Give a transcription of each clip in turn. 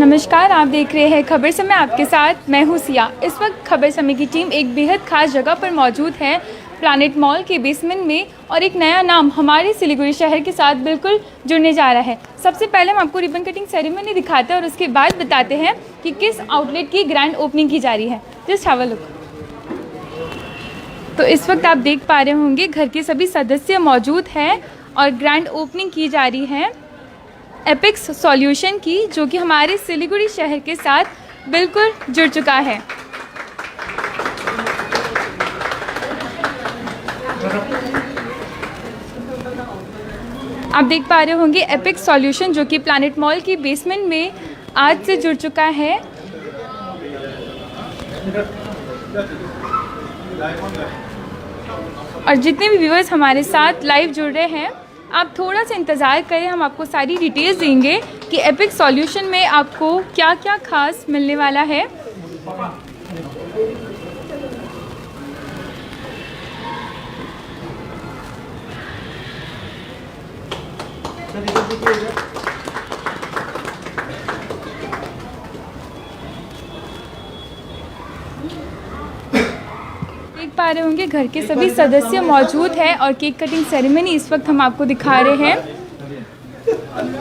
नमस्कार, आप देख रहे हैं खबर समय। आपके साथ मैं हूँ सिया। इस वक्त खबर समय की टीम एक बेहद खास जगह पर मौजूद है, प्लानिट मॉल के बेसमेंट में, और एक नया नाम हमारे सिलीगुड़ी शहर के साथ बिल्कुल जुड़ने जा रहा है। सबसे पहले हम आपको रिबन कटिंग सेरेमनी दिखाते हैं और उसके बाद बताते हैं कि किस आउटलेट की ग्रैंड ओपनिंग की जा रही है। Just have a look. तो इस वक्त आप देख पा रहे होंगे घर के सभी सदस्य मौजूद हैं और ग्रैंड ओपनिंग की जा रही है एपिक्स सॉल्यूशन की, जो कि हमारे सिलीगुड़ी शहर के साथ बिल्कुल जुड़ चुका है। आप देख पा रहे होंगे एपिक्स सॉल्यूशन, जो कि प्लानिट मॉल की बेसमेंट में आज से जुड़ चुका है। और जितने भी व्यूअर्स हमारे साथ लाइव जुड़ रहे हैं, आप थोड़ा सा इंतज़ार करें, हम आपको सारी डिटेल्स देंगे कि एपिक सॉल्यूशन में आपको क्या क्या खास मिलने वाला है। देख पा रहे होंगे घर के सभी सदस्य मौजूद हैं और केक कटिंग सेरेमनी इस वक्त हम आपको दिखा रहे हैं।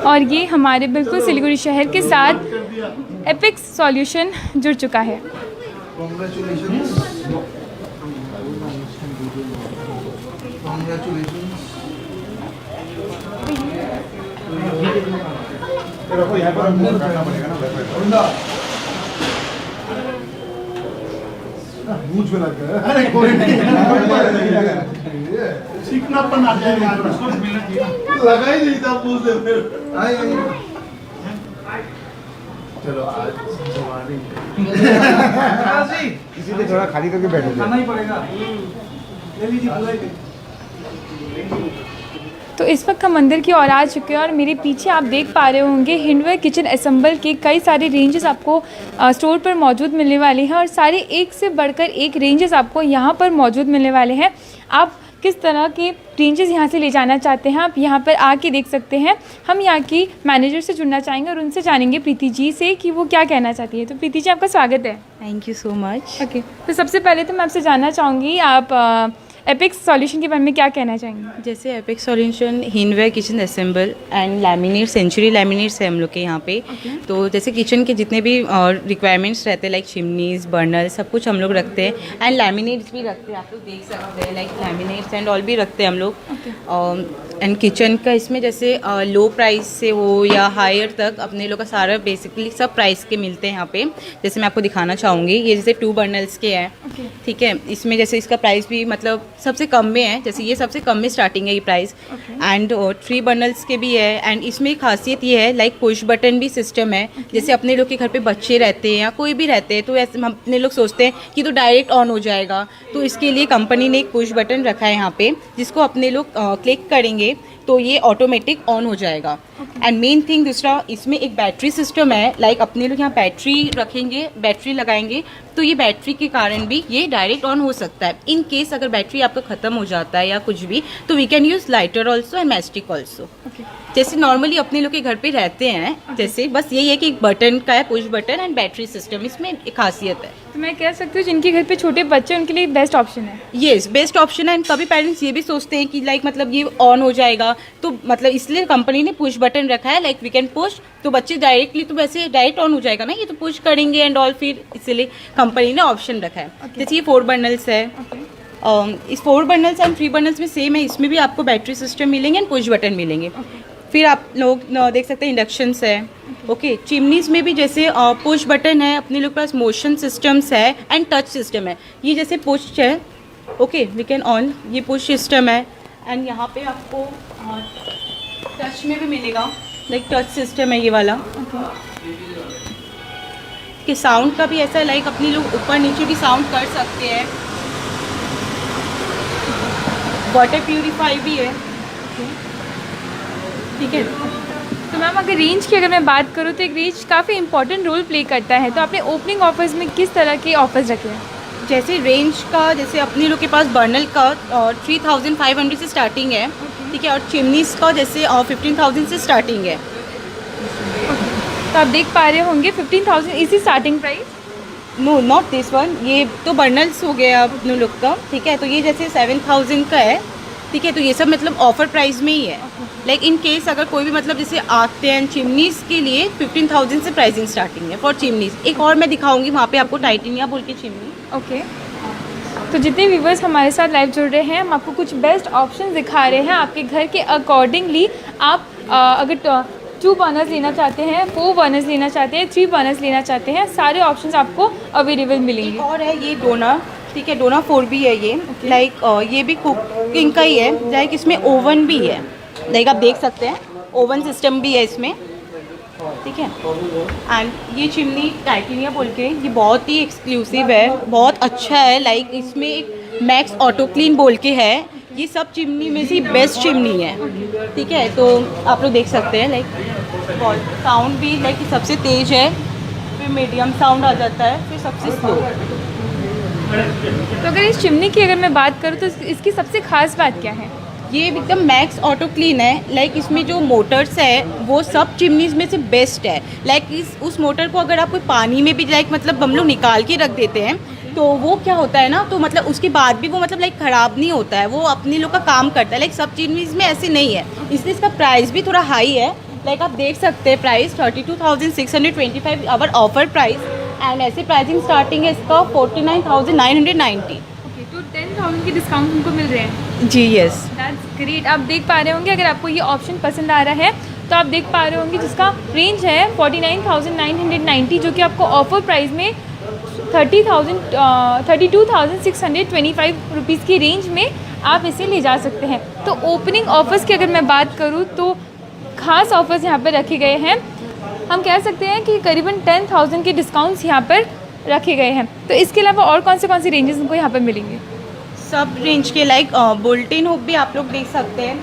और ये हमारे बिल्कुल सिलीगुड़ी शहर के साथ एपिक्स सॉल्यूशन जुड़ चुका है। मूछ में लग गया। अरे कोई नहीं, सीखनापन आ जाएगा। लगा ही नहीं था पूछ ले फिर। चलो आज इसीलिए थोड़ा खाली करके बैठो। खाना ही पड़ेगा। ले लीजिए बुलाइए। तो इस वक्त हम अंदर की ओर आ चुके हैं और मेरे पीछे आप देख पा रहे होंगे हिंडवेयर किचन असेंबल के कई सारे रेंजेस आपको स्टोर पर मौजूद मिलने वाले हैं और सारे एक से बढ़कर एक रेंजेस आपको यहाँ पर मौजूद मिलने वाले हैं। आप किस तरह के रेंजेस यहाँ से ले जाना चाहते हैं, आप यहाँ पर आके देख सकते हैं। हम यहाँ की मैनेजर से जुड़ना चाहेंगे और उनसे जानेंगे, प्रीति जी से, कि वो क्या कहना चाहती है। तो प्रीति जी, आपका स्वागत है। Thank you so much. Okay, तो सबसे पहले तो मैं आपसे जानना चाहूँगी, आप एपिक्स सॉल्यूशन के बारे में क्या कहना चाहेंगे। जैसे Apex Solution Hindware kitchen assemble and laminate, Century Laminates है हम लोग के यहाँ पे। तो जैसे किचन के जितने भी रिक्वायरमेंट्स रहते हैं, लाइक चिमनीज, बर्नर, सब कुछ हम लोग रखते हैं। एंड लैमिनेट्स भी रखते हैं, आप लोग देख सकते हैं, लाइक लैमिनेट्स एंड ऑल भी रखते हैं हम लोग। एंड किचन का इसमें जैसे लो प्राइस से हो या हायर तक अपने लोग का सारा बेसिकली सब प्राइस के मिलते हैं यहाँ पे। जैसे मैं आपको दिखाना चाहूँगी, ये जैसे 2 बर्नल्स के हैं, ठीक है। इसमें जैसे इसका प्राइस भी मतलब सबसे कम में है, जैसे ये सबसे कम में स्टार्टिंग है ये प्राइस। एंड 3 बर्नल्स के भी है। एंड इसमें एक खासियत ये है, लाइक पुश बटन भी सिस्टम है। जैसे अपने लोग के घर पे बच्चे रहते हैं या कोई भी रहते हैं, तो ऐसे हम अपने लोग सोचते हैं कि तो डायरेक्ट ऑन हो जाएगा, तो इसके लिए कंपनी ने एक पुश बटन रखा है यहाँ पे, जिसको अपने लोग क्लिक करेंगे तो ये ऑटोमेटिक ऑन हो जाएगा। एंड मेन थिंग दूसरा, इसमें एक बैटरी सिस्टम है, लाइक अपने लोग यहाँ बैटरी रखेंगे, बैटरी लगाएंगे, तो ये बैटरी के कारण भी ये डायरेक्ट ऑन हो सकता है। इन केस अगर बैटरी आपका ख़त्म हो जाता है या कुछ भी, तो we can use lighter also and mastic also. जैसे नॉर्मली अपने लोग के घर पे रहते हैं, जैसे बस यही है कि एक बटन का है, push button and battery system, इसमें एक खासियत है। तो मैं कह सकती हूँ जिनके घर पे छोटे बच्चे हैं उनके लिए बेस्ट ऑप्शन है। येस, बेस्ट ऑप्शन है। एंड कभी पेरेंट्स ये भी सोचते हैं कि लाइक मतलब ये ऑन हो जाएगा, तो मतलब इसलिए कंपनी ने पुश बटन रखा है, लाइक वी कैन पुश, तो बच्चे डायरेक्टली, तो वैसे डायरेक्ट ऑन हो जाएगा ना, ये तो पुश करेंगे एंड ऑल, फिर इसलिए कंपनी ने ऑप्शन रखा है। जैसे ये 4 बर्नल्स है। इस 4 बर्नल्स एंड 3 बर्नल्स में सेम है, इसमें भी आपको बैटरी सिस्टम मिलेंगे एंड पुश बटन मिलेंगे। फिर आप लोग देख सकते हैं इंडक्शंस है। ओके, चिमनीज में भी जैसे पुश बटन है, अपने लोग के पास मोशन सिस्टम्स है एंड टच सिस्टम है। ये जैसे पुश है, ओके, वी कैन ऑन, ये पुश सिस्टम है। एंड यहाँ पे आपको टच में भी मिलेगा, लाइक टच सिस्टम है ये वाला। कि साउंड का भी ऐसा है, लाइक अपने लोग ऊपर नीचे भी साउंड कर सकते हैं। वाटर प्यूरीफाई भी है, ठीक है। तो मैम, अगर रेंज की अगर मैं बात करूँ तो एक रेंज काफ़ी इंपॉर्टेंट रोल प्ले करता है, तो आपने ओपनिंग ऑफर्स में किस तरह के ऑफर्स रखे हैं। जैसे रेंज का, जैसे अपने लोग के पास बर्नल का 3500 से स्टार्टिंग है, ठीक है। और चिमनीज का जैसे 15,000 से स्टार्टिंग है। तो आप देख पा रहे होंगे 15,000 इसी starting price. No not this one, ये तो बर्नल्स हो गया अपने लोग का, ठीक है। तो ये जैसे 7,000 का है, ठीक है। तो ये सब मतलब ऑफर प्राइस में ही है। लाइक इन केस अगर कोई भी मतलब जैसे आते हैं चिमनीज़ के लिए 15,000 से प्राइसिंग स्टार्टिंग है फॉर चिमनीज़। एक और मैं दिखाऊंगी वहाँ पे आपको टाइटेनिया बोल के चिमनी। ओके, तो जितने व्यूवर्स हमारे साथ लाइव जुड़ रहे हैं, हम आपको कुछ बेस्ट ऑप्शन दिखा रहे हैं आपके घर के अकॉर्डिंगली। आप अगर 2 बर्नर्स लेना चाहते हैं, 4 बर्नर्स लेना चाहते हैं, 3 बर्नर्स लेना चाहते हैं, सारे ऑप्शंस आपको अवेलेबल मिलेंगे। और है ये डोना, ठीक है। डोना 4 भी है ये। लाइक ये भी कुकिंग का ही है। लाइक इसमें ओवन भी है, लाइक आप देख सकते हैं ओवन सिस्टम भी है इसमें, ठीक है। एंड ये चिमनी टाइटेनिया बोल के, ये बहुत ही एक्सक्लूसिव है, बहुत अच्छा है। लाइक इसमें एक मैक्स ऑटो क्लीन बोल के है, ये सब चिमनी में से बेस्ट चिमनी है, ठीक है। तो आप लोग देख सकते हैं लाइक साउंड भी लाइक सबसे तेज़ है, फिर मीडियम साउंड आ जाता है, फिर सबसे स्लो। तो अगर इस चिमनी की अगर मैं बात करूँ तो इसकी सबसे खास बात क्या है? ये एकदम मैक्स ऑटो क्लीन है। लाइक इसमें जो मोटर्स है वो सब चिमनीज में से बेस्ट है। लाइक उस मोटर को अगर आप कोई पानी में भी लाइक मतलब हम लोग निकाल के रख देते हैं तो वो क्या होता है ना, तो मतलब उसके बाद भी वो मतलब लाइक ख़राब नहीं होता है, वो अपने लोग का काम करता है। लाइक सब चिमनीज में ऐसे नहीं है, इसलिए इसका प्राइस भी थोड़ा हाई है। लाइक आप देख सकते हैं price 32,625 our offer price, and ऐसे प्राइसिंग स्टार्टिंग है इसका 49,990। तो 10,000 के डिस्काउंट उनको मिल रहे हैं जी यस, दैट्स ग्रेट। आप देख पा रहे होंगे, अगर आपको ये ऑप्शन पसंद आ रहा है तो आप देख पा रहे होंगे जिसका रेंज है 49,990, जो कि आपको ऑफर प्राइस में 32,625 रुपीज़ की रेंज में आप इसे ले जा सकते हैं। तो ओपनिंग ऑफर्स की अगर मैं बात करूँ तो खास ऑफर्स यहाँ पर रखे गए हैं। हम कह सकते हैं कि करीबन 10,000 के डिस्काउंट्स यहाँ पर रखे गए हैं। तो इसके अलावा और कौन से रेंजेस उनको यहाँ पर मिलेंगे? सब रेंज के लाइक बुलेटिन हुक भी आप लोग देख सकते हैं।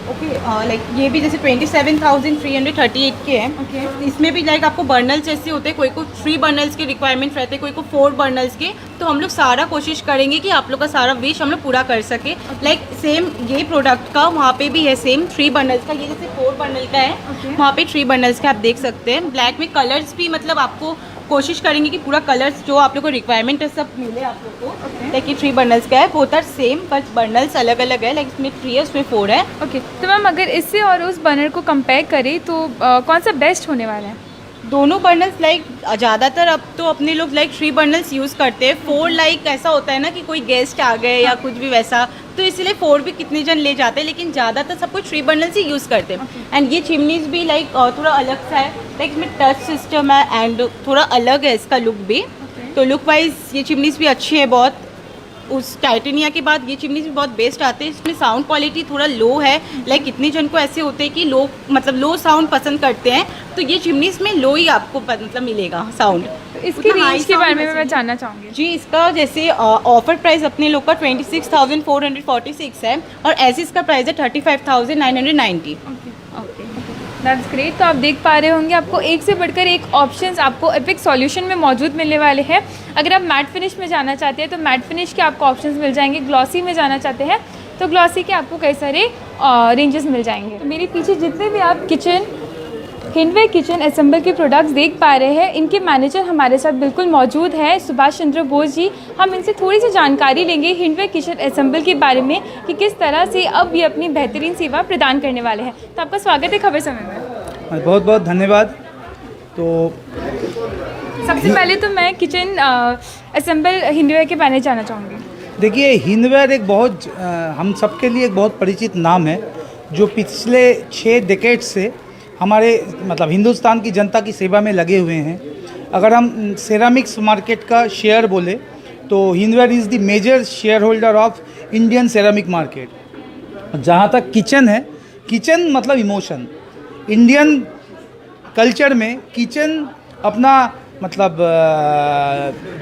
ओके लाइक ये भी जैसे 27,338 के हैं। इसमें भी लाइक आपको बर्नल्स जैसे होते हैं, कोई को 3 बर्नल्स के रिक्वायरमेंट रहते हैं, कोई को 4 बर्नल्स के। तो हम लोग सारा कोशिश करेंगे कि आप लोग का सारा विश हम लोग पूरा कर सके। लाइक सेम ये प्रोडक्ट का वहाँ पे भी है सेम 3 बर्नल्स का, ये जैसे 4 बर्नल का है, वहाँ पे 3 बर्नल्स का आप देख सकते हैं। ब्लैक में कलर्स भी मतलब आपको कोशिश करेंगे कि पूरा कलर्स जो आप लोग को रिक्वायरमेंट है सब मिले आप लोग को। लाइक ये 3 बर्नल्स का है, बोथ आर सेम बट बर्नल्स अलग अलग है। लाइक इसमें 3 है, उसमें 4 है। ओके, तो मैम अगर इससे और उस बर्नर को कंपेयर करें तो कौन सा बेस्ट होने वाला है? दोनों बर्नल्स लाइक ज़्यादातर अब तो अपने लोग लाइक 3 बर्नल्स यूज़ करते हैं। 4 लाइक ऐसा होता है ना कि कोई गेस्ट आ गए या कुछ भी वैसा, तो इसलिए 4 भी कितने जन ले जाते हैं, लेकिन ज़्यादातर सब कुछ 3 बर्नल्स ही यूज़ करते हैं। एंड ये चिमनीज़ भी लाइक थोड़ा अलग सा है, लाइक इसमें टच सिस्टम है एंड थोड़ा अलग है इसका लुक भी। तो लुक वाइज ये चिमनीज़ भी अच्छी है बहुत। उस टाइटेनिया के बाद ये चिमनीज़ भी बहुत बेस्ट आते हैं। इसमें साउंड क्वालिटी थोड़ा लो है, लाइक कितने जन को ऐसे होते हैं कि लो मतलब लो साउंड पसंद करते हैं, तो ये चिमनीज़ में लो ही आपको मतलब मिलेगा साउंड। तो इसकी रेंज के बारे में मैं जानना चाहूँगी। जी, इसका जैसे ऑफर प्राइस अपने लोग का 26,446 है, और ऐसे इसका प्राइस है 35,990। Okay, that's great. तो आप देख पा रहे होंगे आपको एक से बढ़कर एक ऑप्शंस आपको एपिक सॉल्यूशन में मौजूद मिलने वाले हैं। अगर आप मैट फिनिश में जाना चाहते हैं तो मैट फिनिश के आपको ऑप्शंस मिल जाएंगे। ग्लॉसी में जाना चाहते हैं तो ग्लॉसी के आपको कई सारे रेंजेस मिल जाएंगे। तो मेरे पीछे जितने भी आप हिंडवेयर किचन असेंबल के प्रोडक्ट्स देख पा रहे हैं, इनके मैनेजर हमारे साथ बिल्कुल मौजूद है, सुभाष चंद्र बोस जी। हम इनसे थोड़ी सी जानकारी लेंगे हिंडवेयर किचन असेंबल के बारे में कि किस तरह से अब ये अपनी बेहतरीन सेवा प्रदान करने वाले हैं। तो आपका स्वागत है खबर समय में। बहुत बहुत धन्यवाद। तो सबसे पहले तो मैं किचन असेंबल हिंडवेयर के बारे में जानना चाहूँगी। देखिए, हिंडवेयर एक बहुत हम सबके लिए एक बहुत परिचित नाम है, जो पिछले 6 डेकेड से हमारे मतलब हिंदुस्तान की जनता की सेवा में लगे हुए हैं। अगर हम सेरामिक्स मार्केट का शेयर बोले तो Hindware is the major shareholder of Indian ceramic market. जहाँ तक किचन है, किचन मतलब इमोशन। इंडियन कल्चर में किचन अपना मतलब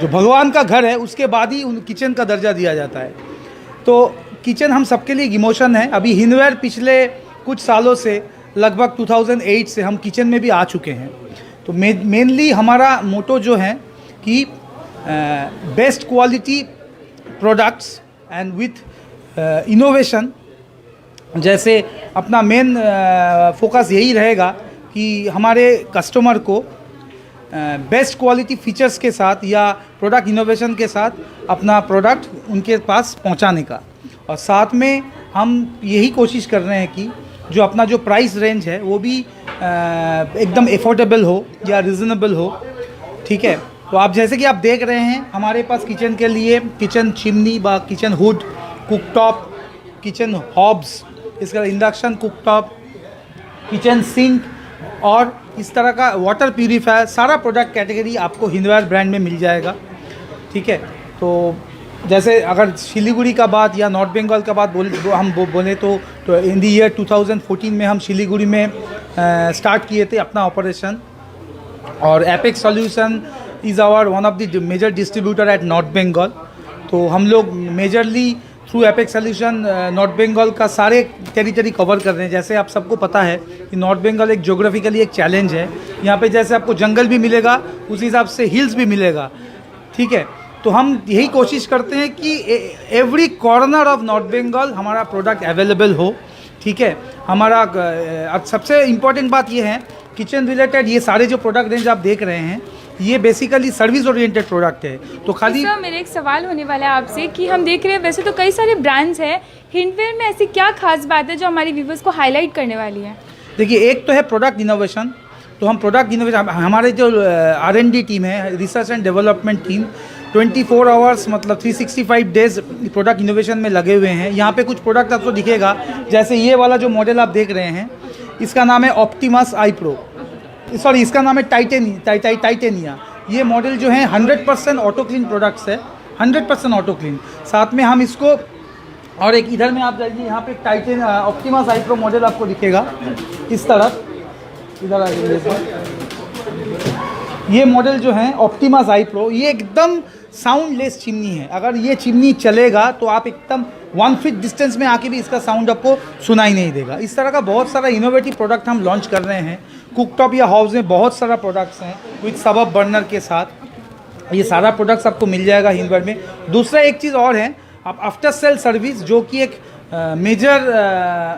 जो भगवान का घर है उसके बाद ही उन किचन का दर्जा दिया जाता है। तो किचन हम सबके लिए इमोशन है। अभी हिंडवेयर पिछले कुछ सालों से लगभग 2008 से हम किचन में भी आ चुके हैं। तो मेनली हमारा मोटो जो है कि best quality products and with innovation. जैसे अपना मेन फोकस यही रहेगा कि हमारे कस्टमर को बेस्ट क्वालिटी फीचर्स के साथ या प्रोडक्ट इनोवेशन के साथ अपना प्रोडक्ट उनके पास पहुंचाने का। और साथ में हम यही कोशिश कर रहे हैं कि जो अपना जो प्राइस रेंज है वो भी एकदम एफोर्डेबल हो या रिजनेबल हो, ठीक है। तो आप जैसे कि आप देख रहे हैं हमारे पास किचन के लिए किचन चिमनी व kitchen hood, cooktop, kitchen hobs, इसका इंडक्शन कुकटॉप, किचन सिंक और इस तरह का वाटर प्यूरीफायर, सारा प्रोडक्ट कैटेगरी आपको हिंदवेयर ब्रांड में मिल जाएगा, ठीक है। तो जैसे अगर सिलीगुड़ी का बात या नॉर्थ बंगाल का बात हम बोले तो इन दी ईयर 2014 में हम सिलीगुड़ी में स्टार्ट किए थे अपना ऑपरेशन। और Apex Solution is our one of the major distributor at North Bengal. तो हम लोग majorly through Apex Solution North Bengal का सारे टेरिटरी कवर कर रहे हैं। जैसे आप सबको पता है कि नॉर्थ बंगाल एक ज्योग्राफिकली एक चैलेंज है, यहाँ पे जैसे आपको जंगल भी मिलेगा उस हिसाब से हिल्स भी मिलेगा, ठीक है। तो हम यही कोशिश करते हैं कि every corner of North Bengal हमारा प्रोडक्ट अवेलेबल हो, ठीक है। हमारा अब सबसे इम्पॉर्टेंट बात ये है किचन रिलेटेड ये सारे जो प्रोडक्ट रेंज आप देख रहे हैं ये बेसिकली सर्विस ओरिएंटेड प्रोडक्ट है। तो खाली सर मेरा एक सवाल होने वाला है आपसे कि हम देख रहे हैं वैसे तो कई सारे ब्रांड्स हैं, हिंडवेयर में ऐसी क्या खास बात है जो हमारे व्यूवर्स को हाईलाइट करने वाली है? देखिए, एक तो है प्रोडक्ट इनोवेशन। तो हम प्रोडक्ट इनोवेशन, हमारे जो R&D टीम है, research and development team 24 hours मतलब 365 डेज प्रोडक्ट इनोवेशन में लगे हुए हैं। यहाँ पे कुछ प्रोडक्ट आपको दिखेगा, जैसे ये वाला जो मॉडल आप देख रहे हैं इसका नाम है ऑप्टिमस आई प्रो, सॉरी इसका नाम है टाइटेनिया। ये मॉडल जो है 100% ऑटो क्लीन प्रोडक्ट्स है, 100% ऑटो क्लीन। साथ में हम इसको और एक इधर में आप जाइए, यहाँ पे ऑप्टिमस आई प्रो मॉडल आपको दिखेगा इस तरफ, इधर आ जाइए। ये मॉडल जो है ऑप्टिमस आई प्रो, ये एकदम साउंडलेस चिमनी है। अगर ये चिमनी चलेगा तो आप एकदम 1 फीट डिस्टेंस में आके भी इसका साउंड आपको सुनाई नहीं देगा। इस तरह का बहुत सारा इनोवेटिव प्रोडक्ट हम लॉन्च कर रहे हैं। कुकटॉप या हाउस में बहुत सारा प्रोडक्ट्स हैं विथ सबब बर्नर के साथ, ये सारा प्रोडक्ट्स आपको मिल जाएगा हिंदवेयर में। दूसरा एक चीज़ और है, आप आफ्टर सेल सर्विस जो कि एक मेजर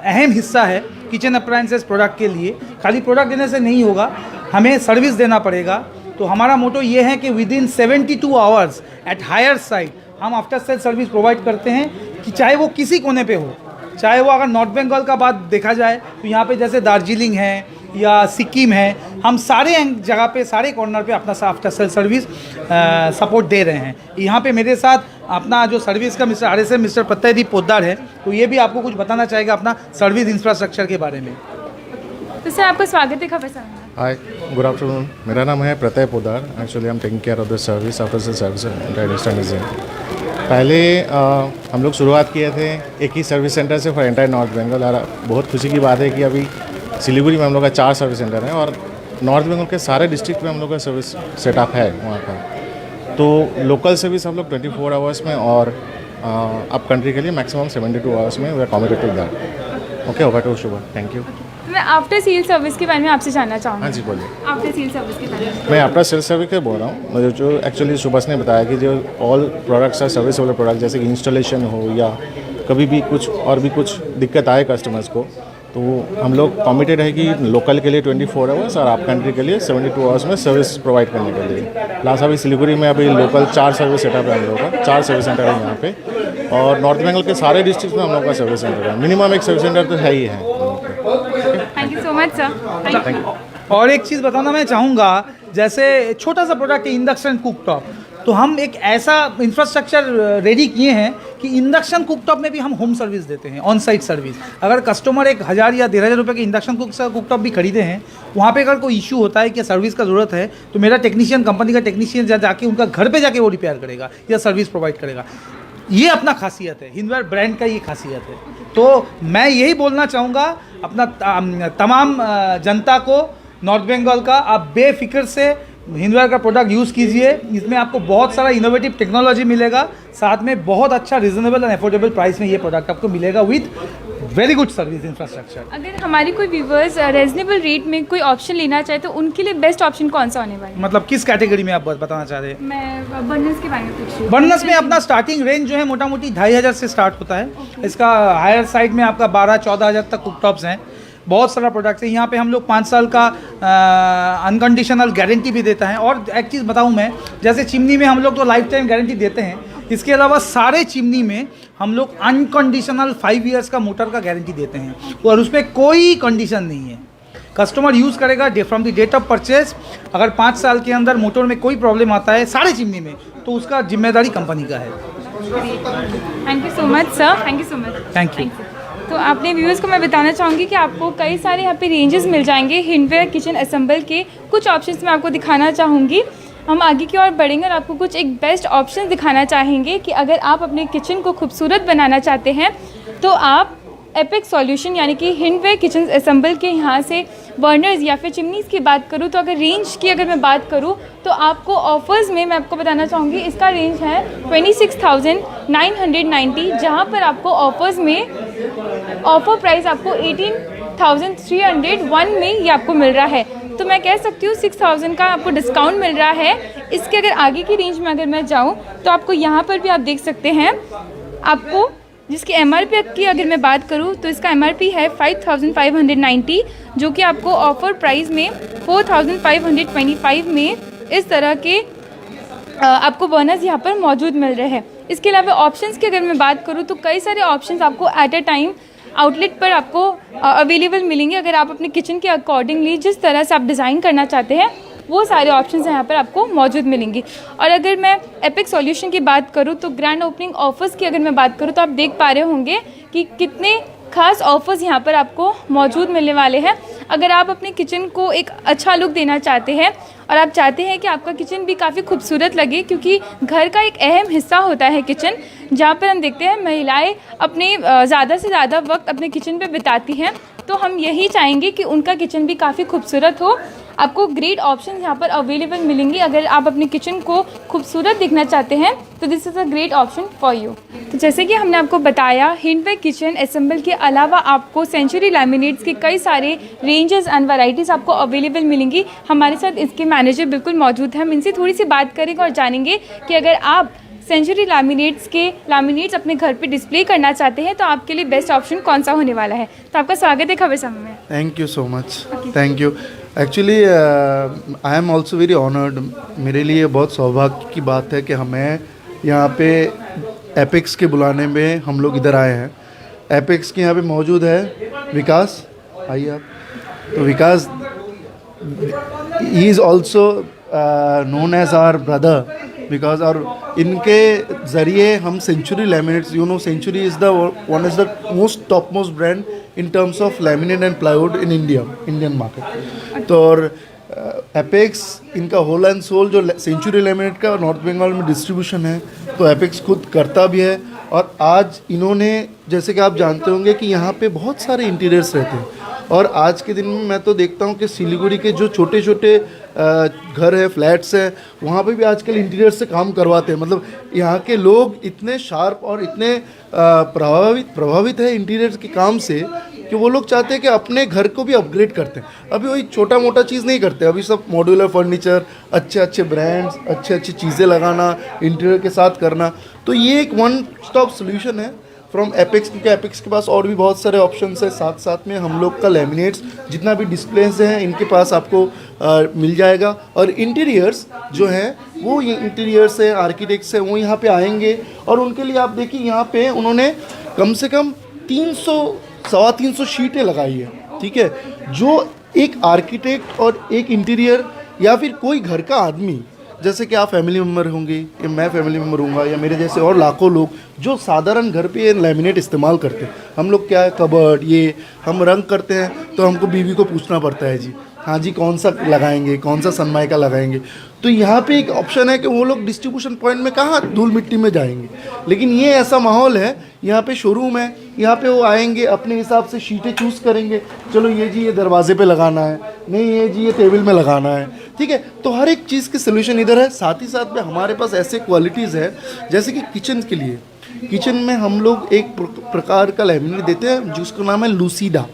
अहम हिस्सा है किचन अप्लायंसेस प्रोडक्ट के लिए। खाली प्रोडक्ट देने से नहीं होगा, हमें सर्विस देना पड़ेगा। तो हमारा मोटो ये है कि within 72 hours at higher side हम आफ्टर सेल सर्विस प्रोवाइड करते हैं, कि चाहे वो किसी कोने पे हो। चाहे वो अगर नॉर्थ बंगाल का बात देखा जाए तो यहाँ पे जैसे दार्जिलिंग है या सिक्किम है, हम सारे जगह पे सारे कॉर्नर पे अपना आफ्टर सेल सर्विस सपोर्ट दे रहे हैं। यहाँ पे मेरे साथ अपना जो सर्विस का मिस्टर प्रत्ययदीप पोद्दार है, तो ये भी आपको कुछ बताना चाहेगा अपना सर्विस इंफ्रास्ट्रक्चर के बारे में। तो सर आपका स्वागत है खबर में। हाय, गुड आफ्टरनून। मेरा नाम है प्रत्यय Poddar. Actually I am taking care of the service after sale service entire eastern region. पहले हम लोग शुरुआत किए थे एक ही सर्विस सेंटर से फॉर एंटायर नॉर्थ बंगाल। और बहुत खुशी की बात है कि अभी सिलीगुड़ी में हम लोग का 4 सर्विस सेंटर हैं और नॉर्थ बंगाल के सारे डिस्ट्रिक्ट में हम लोग का सर्विस सेटअप है वहाँ का। तो लोकल सर्विस हम लोग 24 आवर्स में और अप कंट्री के लिए मैक्सिमम 72 आवर्स में we are committed to that. Okay, over to Shubh, thank you. मैं आफ्टर सेल सर्विस के बारे में आपसे जानना चाहूँगी। हाँ जी, बोलिए। आफ्टर सेल सर्विस के बारे में मैं आफ्टर सेल सर्विस के बोल रहा हूँ। मुझे जो एक्चुअली सुभाष ने बताया कि जो ऑल प्रोडक्ट्स है सर्विस वाले प्रोडक्ट, जैसे कि इंस्टॉलेशन हो या कभी भी कुछ और भी कुछ दिक्कत आए कस्टमर्स को, तो हम लोग कमिटेड है कि लोकल के लिए 24 आवर्स और आप कंट्री के लिए 72 आवर्स में सर्विस प्रोवाइड करने के लिए। प्लस अभी सिलीगुड़ी में अभी लोकल 4 सर्विस सेटअप है हम लोगों का, 4 सर्विस सेंटर है यहाँ पे। और नॉर्थ बंगाल के सारे डिस्ट्रिक्ट में हम लोग का सर्विस सेंटर है, मिनिमम एक सर्विस सेंटर तो है ही है। Thank you so much sir, thank you. और एक चीज़ बताना मैं चाहूँगा, जैसे छोटा सा प्रोडक्ट है इंडक्शन कुकटॉप, तो हम एक ऐसा इंफ्रास्ट्रक्चर रेडी किए हैं कि इंडक्शन कुकटॉप में भी हम होम सर्विस देते हैं, ऑन साइट सर्विस। अगर कस्टमर 1000 या 1500 रुपये के इंडक्शन कुकटॉप भी खरीदे हैं, वहाँ पे अगर कोई इशू होता है कि सर्विस का ज़रूरत है, तो मेरा टेक्नीशियन, कंपनी का टेक्नीशियन जाके उनका घर पे जाके वो रिपेयर करेगा या सर्विस प्रोवाइड करेगा। ये अपना खासियत है, हिंदवेयर ब्रांड का ये खासियत है। तो मैं यही बोलना चाहूँगा अपना तमाम जनता को नॉर्थ बंगाल का, आप बेफिक्र से हिंदवेयर का प्रोडक्ट यूज़ कीजिए। इसमें आपको बहुत सारा इनोवेटिव टेक्नोलॉजी मिलेगा, साथ में बहुत अच्छा रिजनेबल एंड अफोर्डेबल प्राइस में ये प्रोडक्ट आपको मिलेगा with very good service infrastructure. अगर हमारी कोई व्यूवर्स रीजनेबल रेट में कोई ऑप्शन लेना चाहे तो उनके लिए बेस्ट ऑप्शन कौन सा होने वाला है? मतलब किस कैटेगरी में आप बताना चाह रहे हैं? मैं बर्नर्स के बारे में पूछ रही हूँ। बर्नर्स में अपना स्टार्टिंग रेंज जो है मोटा मोटी 2500 से स्टार्ट होता है। इसका हायर साइड में आपका 12-14 हज़ार तक कुकटॉप्स हैं। बहुत सारा प्रोडक्ट है। यहाँ पे हम लोग 5 साल का अनकंडीशनल गारंटी भी देता है। और एक चीज़ बताऊँ मैं, जैसे चिमनी में हम लोग तो लाइफ टाइम गारंटी देते हैं, इसके अलावा सारे चिमनी में हम लोग अनकंडीशनल 5 ईयर्स का मोटर का गारंटी देते हैं और उसमें कोई कंडीशन नहीं है। कस्टमर यूज़ करेगा from the date of purchase. अगर 5 साल के अंदर मोटर में कोई प्रॉब्लम आता है सारे चिमनी में, तो उसका जिम्मेदारी कंपनी का है। Thank you so much sir, thank you so much. Thank you. तो आपने व्यूअर्स को मैं बताना चाहूँगी कि आपको कई सारे यहाँ पे रेंजेस मिल जाएंगे हिंडवेयर किचन असेंबल के। कुछ ऑप्शंस मैं आपको दिखाना चाहूँगी। हम आगे की ओर बढ़ेंगे और आपको कुछ एक बेस्ट ऑप्शन दिखाना चाहेंगे कि अगर आप अपने किचन को खूबसूरत बनाना चाहते हैं तो आप एपिक्स सॉल्यूशन यानी कि हिंडवेयर किचन असेंबल के यहाँ से बर्नर्स या फिर चिमनीज़ की बात करूँ तो अगर रेंज की अगर मैं बात करूँ तो आपको ऑफर्स में मैं आपको बताना चाहूँगी इसका रेंज है 26,990, जहाँ पर आपको ऑफर्स में ऑफर प्राइस आपको 18,301 में ये आपको मिल रहा है। तो मैं कह सकती हूँ 6,000 का आपको डिस्काउंट मिल रहा है। इसके अगर आगे की रेंज में अगर मैं जाऊँ तो आपको यहाँ पर भी आप देख सकते हैं, आपको जिसकी MRP की अगर मैं बात करूँ तो इसका MRP है 5,590, जो कि आपको ऑफ़र प्राइस में 4,525 में इस तरह के आपको बोनस यहाँ पर मौजूद मिल रहे हैं। इसके अलावा ऑप्शंस की अगर मैं बात करूँ तो कई सारे ऑप्शंस आपको एट अ टाइम आउटलेट पर आपको अवेलेबल मिलेंगे। अगर आप अपने किचन के अकॉर्डिंगली जिस तरह से आप डिज़ाइन करना चाहते हैं वो सारे ऑप्शंस यहाँ पर आपको मौजूद मिलेंगे। और अगर मैं एपिक सॉल्यूशन की बात करूँ तो ग्रैंड ओपनिंग ऑफर्स की अगर मैं बात करूँ तो आप देख पा रहे होंगे कि कितने खास ऑफर्स यहाँ पर आपको मौजूद मिलने वाले हैं। अगर आप अपने किचन को एक अच्छा लुक देना चाहते हैं और आप चाहते हैं कि आपका किचन भी काफ़ी खूबसूरत लगे, क्योंकि घर का एक अहम हिस्सा होता है किचन, जहाँ पर हम देखते हैं महिलाएं अपने ज़्यादा से ज़्यादा वक्त अपने किचन पे बिताती हैं, तो हम यही चाहेंगे कि उनका किचन भी काफ़ी खूबसूरत हो। आपको ग्रेट ऑप्शन यहाँ पर अवेलेबल मिलेंगे। अगर आप अपने किचन को खूबसूरत दिखना चाहते हैं तो this is a great option for you. तो जैसे कि हमने आपको बताया, हिंडवेयर किचन असेंबल के अलावा आपको सेंचुरी लैमिनेट्स के कई सारे रेंजेस एंड वैरायटीज़ आपको अवेलेबल मिलेंगी। हमारे साथ इसके मैनेजर बिल्कुल मौजूद हैं, हम इनसे थोड़ी सी बात करेंगे और जानेंगे कि अगर आप सेंचुरी लैमिनेट्स अपने घर पे डिस्प्ले करना चाहते हैं तो आपके लिए बेस्ट ऑप्शन कौन सा होने वाला है। तो आपका स्वागत है खबर समय में। Thank you so much, thank you. Actually I am also very honoured. मेरे लिए बहुत सौभाग्य की बात है कि हमें यहाँ पे एपिक्स के बुलाने में हम लोग इधर आए हैं। एपिक्स के यहाँ पे मौजूद है विकास, आइए आप। तो विकास ही is also known as our brother because, और इनके ज़रिए हम Century laminates, you know Century is the one is the most top most brand in terms of laminate and plywood in Indian market. तो और एपेक्स इनका whole and soul जो Century laminate का north Bengal में डिस्ट्रीब्यूशन है, तो apex खुद करता भी है। और आज इन्होंने, जैसे कि आप जानते होंगे कि यहाँ पे बहुत सारे इंटीरियर्स रहते हैं, और आज के दिन में मैं तो देखता हूँ कि सिलीगुड़ी के जो छोटे छोटे घर है, फ्लैट्स हैं, वहाँ पे भी आजकल इंटीरियर से काम करवाते हैं। मतलब यहाँ के लोग इतने शार्प और इतने प्रभावित है इंटीरियर के काम से कि वो लोग चाहते हैं कि अपने घर को भी अपग्रेड करते हैं। अभी वही छोटा मोटा चीज़ नहीं करते, अभी सब मॉड्यूलर फर्नीचर, अच्छे अच्छे ब्रांड्स, अच्छी चीज़ें लगाना, इंटीरियर के साथ करना। तो ये एक वन स्टॉप सोल्यूशन है फ्रॉम एपिक्स, क्योंकि एपिक्स के पास और भी बहुत सारे ऑप्शंस है। साथ साथ में हम लोग का लैमिनेट्स जितना भी डिस्प्लेस हैं इनके पास आपको मिल जाएगा। और इंटीरियर्स जो हैं वो ये इंटीरियर्स हैं, आर्किटेक्ट्स हैं, वो यहाँ पे आएंगे और उनके लिए आप देखिए यहाँ पे उन्होंने कम से कम 300-350 शीटें लगाई है, ठीक है, जो एक आर्किटेक्ट और एक इंटीरियर या फिर कोई घर का आदमी, जैसे कि आप फैमिली मेम्बर होंगे या मैं फैमिली मेम्बर हूँगा या मेरे जैसे और लाखों लोग जो साधारण घर पे ये लैमिनेट इस्तेमाल करते हैं। हम लोग क्या है, कबर्ड, ये हम रंग करते हैं तो हमको बीवी को पूछना पड़ता है जी, हाँ जी कौन सा लगाएंगे, कौन सा सनमाइका लगाएंगे। तो यहाँ पे एक ऑप्शन है कि वो लोग डिस्ट्रीब्यूशन पॉइंट में कहाँ धूल मिट्टी में जाएंगे, लेकिन ये ऐसा माहौल है, यहाँ पे शोरूम है, यहाँ पे वो आएंगे अपने हिसाब से शीटें चूज़ करेंगे, चलो ये जी ये दरवाजे पे लगाना है, नहीं ये जी ये टेबल में लगाना है, ठीक है। तो हर एक चीज़ की सोल्यूशन इधर है। साथ ही साथ में हमारे पास ऐसे क्वालिटीज़ है, जैसे कि किचन के लिए, किचन में हम लोग एक प्रकार का लैमिनेट देते हैं जिसका नाम है लूसीडा।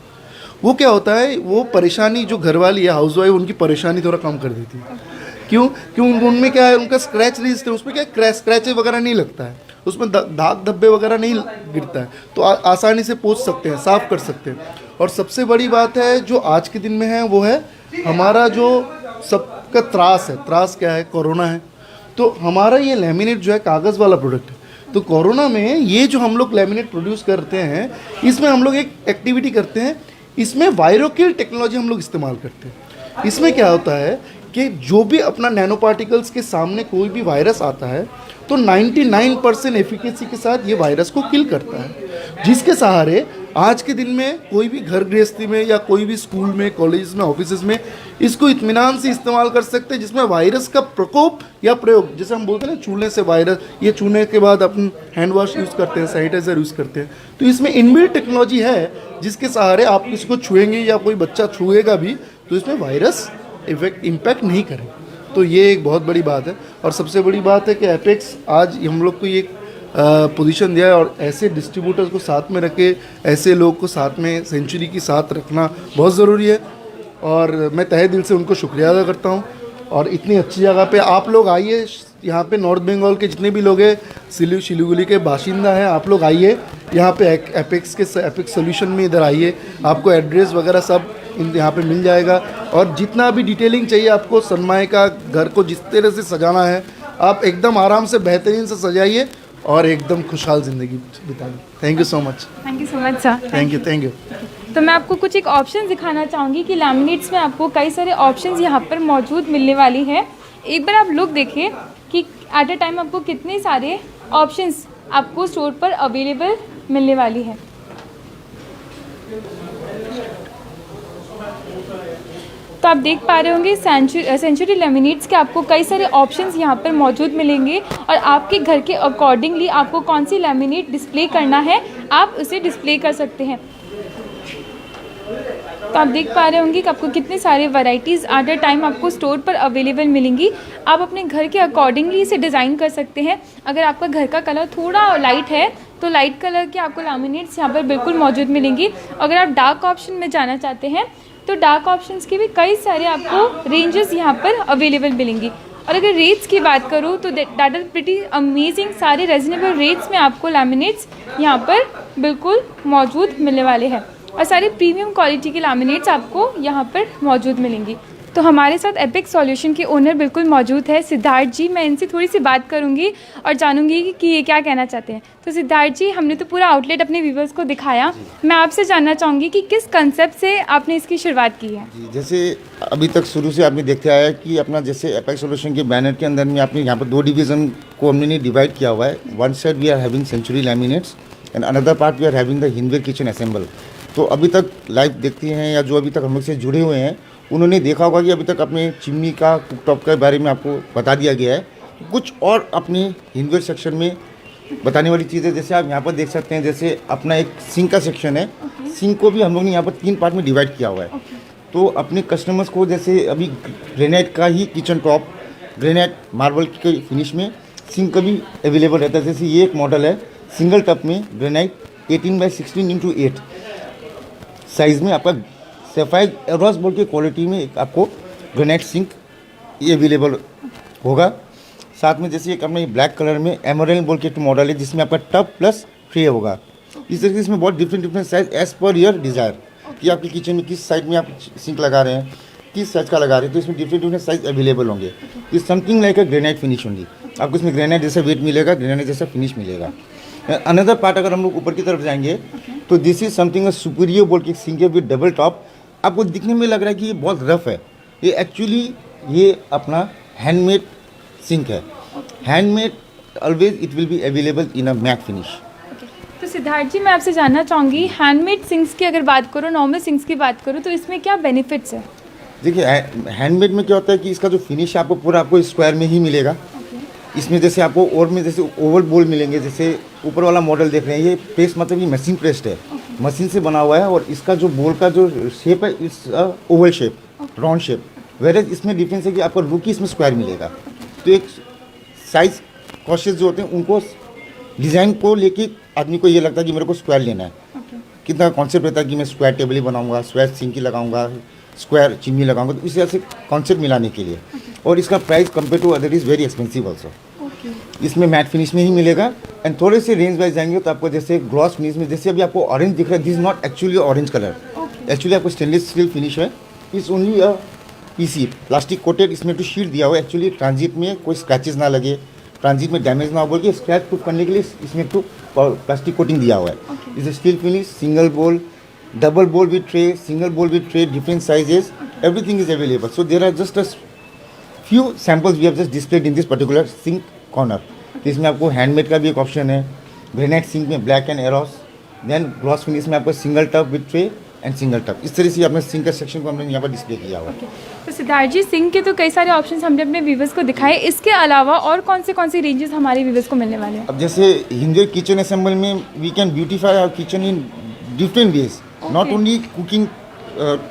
वो क्या होता है, वो परेशानी जो घरवाली है, हाउसवाइफ, उनकी परेशानी थोड़ा कम कर देती है। क्यों? उनमें क्या है, उनका स्क्रैच रेजिस्टेंस, उसमें क्या स्क्रैचेस वगैरह नहीं लगता है, उसमें दाग धब्बे वगैरह नहीं गिरता है, तो आसानी से पोंछ सकते हैं, साफ़ कर सकते हैं। और सबसे बड़ी बात है जो आज के दिन में है वो है हमारा जो सबका त्रास है। त्रास क्या है? कोरोना है। तो हमारा ये लैमिनेट जो है कागज़ वाला प्रोडक्ट है। तो कोरोना में ये जो हम लोग लैमिनेट प्रोड्यूस करते हैं, इसमें हम लोग एक एक्टिविटी करते हैं, इसमें वायरोकिल टेक्नोलॉजी हम लोग इस्तेमाल करते हैं। इसमें क्या होता है कि जो भी अपना नैनो पार्टिकल्स के सामने कोई भी वायरस आता है तो 99% एफिकेसी के साथ ये वायरस को किल करता है, जिसके सहारे आज के दिन में कोई भी घर गृहस्थी में या कोई भी स्कूल में, कॉलेज में, ऑफिस में इसको इत्मीनान से इस्तेमाल कर सकते हैं, जिसमें वायरस का प्रकोप या प्रयोग, जैसे हम बोलते हैं ना छूने से वायरस, ये छूने के बाद अपन हैंड वॉश यूज़ करते हैं, सैनिटाइजर यूज़ करते हैं। तो इसमें इनबिल्ट टेक्नोलॉजी है जिसके सहारे आप किसी को छुएंगे या कोई बच्चा छुएगा भी तो इसमें वायरस इम्पैक्ट नहीं करेगा। तो ये एक बहुत बड़ी बात है। और सबसे बड़ी बात है कि एपेक्स आज हम लोग को ये पोजीशन दिया है और ऐसे डिस्ट्रीब्यूटर्स को साथ में रखे, ऐसे लोग को साथ में सेंचुरी की साथ रखना बहुत ज़रूरी है। और मैं तहे दिल से उनको शुक्रिया अदा करता हूँ। और इतनी अच्छी जगह पे आप लोग आइए, यहाँ पे नॉर्थ बंगाल के जितने भी लोग हैं, सिलीगुड़ी के बाशिंदा हैं, आप लोग आइए यहाँ पे एपेक्स सोल्यूशन में इधर आइए, आपको एड्रेस वगैरह सब यहाँ पे मिल जाएगा। और जितना भी डिटेलिंग चाहिए आपको सनमाई का घर को जिस तरह से सजाना है, आप एकदम आराम से बेहतरीन से सजाइए और एकदम खुशहाल ज़िंदगी बिताइए। Thank you so much. Thank you so much sir. Thank you. तो मैं आपको कुछ एक ऑप्शन दिखाना चाहूँगी कि लैमिनेट्स में आपको कई सारे ऑप्शंस यहाँ पर मौजूद मिलने वाली है। एक बार आप लुक देखिए कि एट अ टाइम आपको कितने सारे ऑप्शंस आपको स्टोर पर अवेलेबल मिलने वाली है। तो आप देख पा रहे होंगे सेंचुरी लैमिनेट्स के आपको कई सारे ऑप्शंस यहाँ पर मौजूद मिलेंगे और आपके घर के अकॉर्डिंगली आपको कौन सी लैमिनेट डिस्प्ले करना है आप उसे डिस्प्ले कर सकते हैं। तो आप देख पा रहे होंगे कि आपको कितने सारे वैरायटीज़ एट अ टाइम आपको स्टोर पर अवेलेबल मिलेंगी। आप अपने घर के अकॉर्डिंगली इसे डिज़ाइन कर सकते हैं। अगर आपका घर का कलर थोड़ा लाइट है तो लाइट कलर के आपको लैमिनेट्स यहाँ पर बिल्कुल मौजूद मिलेंगी। अगर आप डार्क ऑप्शन में जाना चाहते हैं तो डार्क ऑप्शंस की भी कई सारे आपको रेंजेस यहाँ पर अवेलेबल मिलेंगी। और अगर रेट्स की बात करूँ तो दैट इज़ प्रिटी अमेजिंग। सारे रीजनेबल रेट्स में आपको लैमिनेट्स यहाँ पर बिल्कुल मौजूद मिलने वाले हैं और सारे प्रीमियम क्वालिटी के लैमिनेट्स आपको यहाँ पर मौजूद मिलेंगी। तो हमारे साथ एपेक्स सॉल्यूशन के ओनर बिल्कुल मौजूद है सिद्धार्थ जी। मैं इनसे थोड़ी सी बात करूँगी और जानूँगी कि ये क्या कहना चाहते हैं। तो सिद्धार्थ जी, हमने तो पूरा आउटलेट अपने व्यूवर्स को दिखाया, मैं आपसे जानना चाहूँगी कि किस कंसेप्ट से आपने इसकी शुरुआत की है। जी, जैसे अभी तक शुरू से आपने देखते आया है कि अपना जैसे एपेक्स सॉल्यूशन के बैनर के अंदर में आपने यहाँ पर 2 डिवीज़न को हमने डिवाइड किया हुआ है। One side we are having Century Laminates and another part we are having the Hindware kitchen assemble. तो अभी तक लाइव देखते हैं या जो अभी तक हम लोग से जुड़े हुए हैं उन्होंने देखा होगा कि अभी तक अपने चिमनी का कुकटॉप के बारे में आपको बता दिया गया है। कुछ और अपने हिंदवेयर सेक्शन में बताने वाली चीज़ें जैसे आप यहाँ पर देख सकते हैं, जैसे अपना एक सिंक का सेक्शन है। सिंक को भी हम लोग ने यहाँ पर 3 पार्ट में डिवाइड किया हुआ है। तो अपने कस्टमर्स को जैसे अभी ग्रेनाइट का ही किचन टॉप, ग्रेनाइट मार्बल के फिनिश में सिंक का भी अवेलेबल रहता है। जैसे ये एक मॉडल है सिंगल टप में ग्रेनाइट 18x16x8 साइज़ में आपका सफाई एरोस बोल के क्वालिटी में आपको ग्रेनाइट सिंक ये अवेलेबल होगा। साथ में जैसे एक अपने ब्लैक कलर में एमरल्ड बोल के एक मॉडल है जिसमें आपका टब प्लस ट्रे होगा। इस तरीके से इसमें बहुत different size as per your desire कि आपके किचन में किस साइड में आप सिंक लगा रहे हैं, किस साइज का लगा रहे हैं, तो इसमें डिफरेंट साइज अवेलेबल होंगे। Is something like a granite finish होंगी। आपको इसमें ग्रेनाइट जैसा वेट मिलेगा, ग्रेनाइट जैसा फिनिश मिलेगा। अनदर पार्ट अगर हम लोग ऊपर की तरफ जाएंगे तो दिस इज समथिंग सुपीरियर बोल के सिंक है विद डबल टॉप। आपको दिखने में लग रहा है कि ये बहुत रफ है, ये एक्चुअली ये अपना हैंडमेड सिंक है। Handmade always it will be available in a matte finish. तो सिद्धार्थ जी, मैं आपसे जानना चाहूँगी हैंडमेड सिंक्स की अगर बात करूँ, नॉर्मल सिंक्स की बात करूँ तो इसमें क्या बेनिफिट्स है? देखिए हैंडमेड में क्या होता है कि इसका जो फिनिश है आपको पूरा आपको स्क्वायर में ही मिलेगा। इसमें जैसे आपको और में जैसे ओवल बोल मिलेंगे, जैसे ऊपर वाला मॉडल देख रहे हैं ये प्रेस मतलब ये मशीन प्रेस्ड है, मशीन से बना हुआ है। और इसका जो बोल का जो शेप है इस ओवल शेप, राउंड शेप। वेरेज इसमें डिफरेंस है कि आपको रुकी इसमें स्क्वायर मिलेगा। तो एक साइज कॉशियस जो होते हैं उनको डिज़ाइन को लेके आदमी को ये लगता है कि मेरे को स्क्वायर लेना है। कितना कॉन्सेप्ट रहता है कि मैं स्क्वायर टेबल ही बनाऊँगा, स्क्वायर सिंक ही लगाऊँगा, स्क्वायर चिमनी लगाऊँगा। तो इस तरह से कॉन्सेप्ट मिलाने के लिए। और इसका price compare to other is very expensive also. इसमें मैट फिनिश में ही मिलेगा। एंड थोड़े से रेंज वाइज जाएंगे तो आपको जैसे ग्लॉस फिनिश में जैसे अभी आपको ऑरेंज दिख रहा है, this is not actually orange colour, actually आपको स्टेनलेस स्टील फिनिश है, it's only a PC plastic coated, इसमें तो शीट दिया हुआ है। एक्चुअली ट्रांजिट में कोई स्क्रैचेस ना लगे, ट्रांजिट में डैमेज ना हो बोल के स्क्रैच प्रूफ करने के लिए इसमें तो प्लास्टिक कोटिंग दिया हुआ है। It's steel finish, single bowl, double bowl with tray, single bowl with tray, different sizes, everything is available. So there are just a few samples we have just displayed in this particular sink corner। इसमें आपको handmade का भी एक option है, granite sink में black and एरोस, then gloss finish में आपको single tub with tray and single tub. इस तरह से अपने सिंक का सेक्शन को हमने यहाँ पर डिस्प्ले किया हुआ है। तो सिद्धार्थ जी, सिंक के तो कई सारे ऑप्शंस हमने अपने व्यूवर्स को दिखाए, इसके अलावा और कौन से रेंजेस हमारे व्यूवर्स को मिलने वाले हैं? अब जैसे हिंदुए किचन असेंबल में we can beautify our kitchen in different ways, not only cooking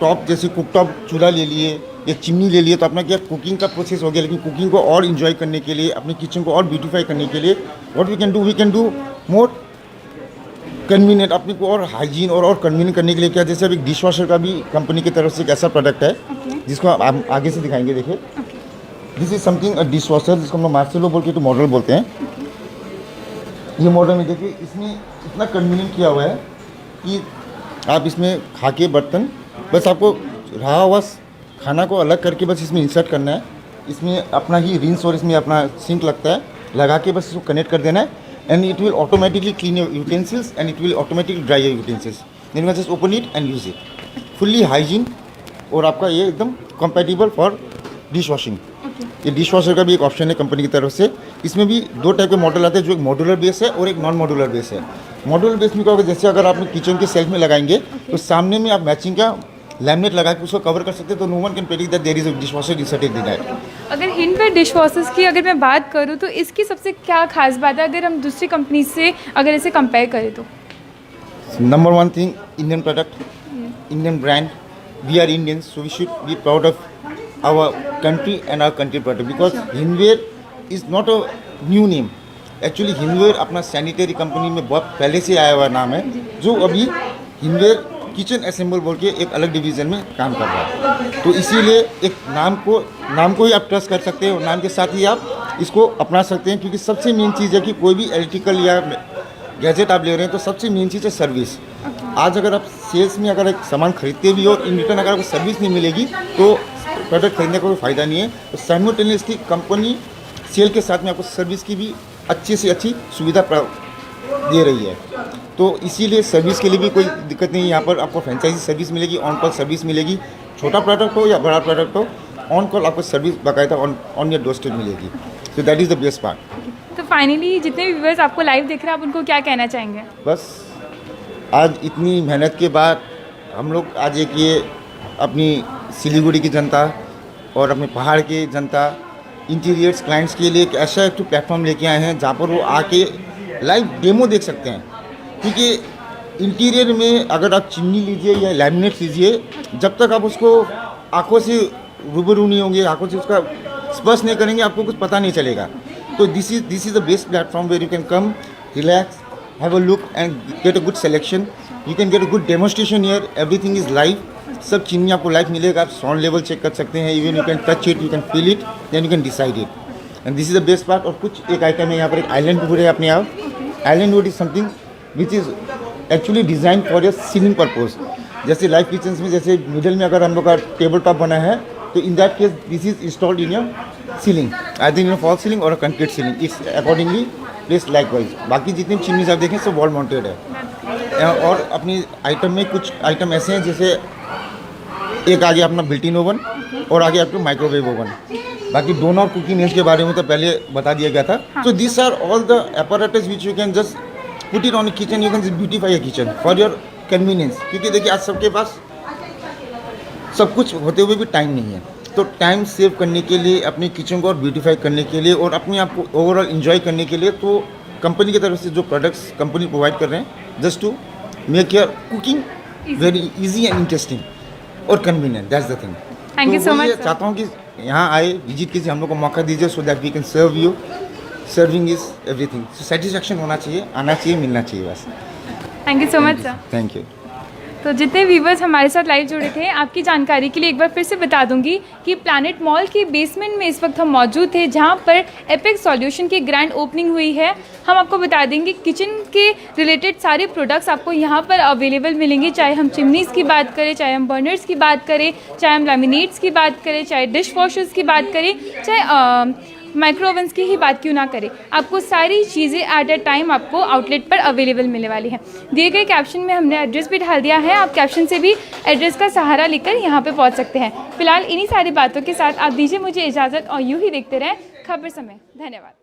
top, जैसे कुक टॉप चूल्हा ले लिए या चिमनी ले लिए तो अपना क्या कुकिंग का प्रोसेस हो गया, लेकिन कुकिंग को और इन्जॉय करने के लिए, अपने किचन को और ब्यूटीफाई करने के लिए what we can do more convenient, अपने को और हाइजीन और कन्वीनियंट करने के लिए क्या, जैसे अब एक डिश वॉशर का भी कंपनी की तरफ से एक ऐसा प्रोडक्ट है जिसको आप आगे से दिखाएंगे। देखिए, this is something a dish washer, जिसको हम लोग मार्सेलो बोल के तो मॉडल बोलते हैं। ये मॉडल में देखिए, इसमें इतना कन्वीनियंट किया हुआ है कि आप इसमें खा के बर्तन बस आपको रहा हुआ खाना को अलग करके बस इसमें इंसर्ट करना है, इसमें अपना ही रिंस और इसमें अपना सिंक लगता है, लगा के बस इसको कनेक्ट कर देना है and it will automatically clean your utensils and it will automatically dry your utensils. Then you just open it and use it, fully hygiene और आपका ये एकदम कंपैटिबल फॉर डिश वॉशिंग। ये डिश वॉशर का भी एक ऑप्शन है company की तरफ से। इसमें भी दो टाइप के मॉडल आते हैं, जो एक मॉड्यूलर बेस है और एक नॉन मॉड्यूलर बेस है। मॉड्यूलर बेस में क्या होगा, जैसे अगर आपने किचन के सेल्फ में लगाएंगे तो सामने में आप मैचिंग का लैमिनेट लगा के उसको कवर कर सकते हैं, तो no one can predict that there is a dishwasher inserted in that. अगर हिंडवेयर डिश वॉशर्स की अगर मैं बात करूँ तो इसकी सबसे क्या खास बात है, अगर हम दूसरी कंपनी से अगर इसे कंपेयर करें तो? Number one thing, Indian product, Indian brand, we are Indians, so we should be proud of our country and our country product, because Hindware is not a new name. Actually Hindware अपना sanitary company में बहुत पहले से आया हुआ नाम है, जो अभी हिंडवेयर किचन असेंबल बोल के एक अलग डिवीज़न में काम कर रहा है। तो इसीलिए एक नाम को ही आप ट्रस्ट कर सकते हैं और नाम के साथ ही आप इसको अपना सकते हैं, क्योंकि सबसे मेन चीज़ है कि कोई भी इलेक्ट्रिकल या गैजेट आप ले रहे हैं तो सबसे मेन चीज़ है सर्विस। आज अगर आप सेल्स में अगर एक सामान खरीदते भी हो और इन रिटर्न अगर आपको सर्विस नहीं मिलेगी तो प्रोडक्ट खरीदने का कोई फ़ायदा नहीं है। तो साइमल्टेनियसली कंपनी सेल के साथ में आपको सर्विस की भी अच्छी से अच्छी सुविधा दे रही है। तो इसीलिए सर्विस के लिए भी कोई दिक्कत नहीं है। यहाँ पर आपको फ्रेंचाइजी सर्विस मिलेगी, ऑन कॉल सर्विस मिलेगी, छोटा प्रोडक्ट हो या बड़ा प्रोडक्ट हो, ऑन कॉल आपको सर्विस बाकायदा ऑन योर डोरस्टेप मिलेगी। So that is the best part. तो फाइनली जितने भी व्यूअर्स आपको लाइव देख रहे हैं, आप उनको क्या कहना चाहेंगे? बस आज इतनी मेहनत के बाद हम लोग आज एक ये अपनी सिलीगुड़ी की जनता और अपने पहाड़ की जनता, इंटीरियर्स क्लाइंट्स के लिए एक ऐसा एक प्लेटफॉर्म लेके आए हैं जहाँ पर वो आके लाइव डेमो देख सकते हैं। क्योंकि इंटीरियर में अगर आप चिमनी लीजिए या लैमिनेट लीजिए, जब तक आप उसको आंखों से रूबरू नहीं होंगे, आंखों से उसका स्पर्श नहीं करेंगे, आपको कुछ पता नहीं चलेगा। तो this is the best platform where you can come, relax, have a look and get a good selection. You can get a good demonstration here, everything is live, सब चिमनी आपको लाइव मिलेगा। आप साउंड लेवल चेक कर सकते हैं, even you can touch it, you can feel it, then you can decide it. And this is the best part. और कुछ एक आइटम है यहाँ पर, एक आइलैंड वुड है अपने आप। Island would is something which is actually design for your ceiling purpose. जैसे लाइव किचन्स में जैसे मिडल में अगर हम लोग का टेबल टॉप बना है, तो in that case this is installed in your ceiling, I think in fall ceiling और concrete ceiling, it's accordingly place like wise. बाकी जितनी चिमनीज आप देखें सब वॉल माउंटेड है। और अपनी आइटम में कुछ आइटम ऐसे हैं, जैसे एक आगे अपना बिल्ट इन ओवन और आगे आपको माइक्रोवेव ओवन। बाकी डोनर कुकिंग रेंज के बारे में तो पहले बता दिया गया था। So this are all the apparatus which you can just put it on kitchen, you can just beautify a kitchen for your convenience. क्योंकि देखिए आज सबके पास सब कुछ होते हुए भी टाइम नहीं है, तो टाइम सेव करने के लिए, अपने किचन को और ब्यूटीफाई करने के लिए और अपने आप को ओवरऑल इन्जॉय करने के लिए, तो कंपनी की तरफ से जो प्रोडक्ट्स कंपनी प्रोवाइड कर रहे हैं just to make your cooking very easy and interesting और convenient, that's the thing. Thank you so much. चाहता हूँ कि यहाँ आए, विजिट कीजिए, हम लोग को मौका दीजिए, so that we can serve you. Serving is everything, so satisfaction होना चाहिए, आना चाहिए, मिलना चाहिए बस। Thank you so much sir. Thank you. तो जितने व्यूवर्स हमारे साथ लाइव जुड़े थे, आपकी जानकारी के लिए एक बार फिर से बता दूंगी कि प्लैनेट मॉल के बेसमेंट में इस वक्त हम मौजूद थे, जहां पर एपेक्स सॉल्यूशन की ग्रैंड ओपनिंग हुई है। हम आपको बता देंगे किचन के रिलेटेड सारे प्रोडक्ट्स आपको यहां पर अवेलेबल मिलेंगे, चाहे हम चिमनीज़ की बात करें, चाहे हम बर्नर्स की बात करें, चाहे हम लैमिनेट्स की बात करें, चाहे डिश वॉशर्स की बात करें, चाहे माइक्रो ओवन्स की ही बात क्यों ना करें, आपको सारी चीज़ें एट अ टाइम आपको आउटलेट पर अवेलेबल मिलने वाली हैं। दिए गए कैप्शन में हमने एड्रेस भी डाल दिया है, आप कैप्शन से भी एड्रेस का सहारा लेकर यहाँ पे पहुँच सकते हैं। फिलहाल इन्हीं सारी बातों के साथ आप दीजिए मुझे इजाज़त और यूँ ही देखते रहें खबर समय। धन्यवाद।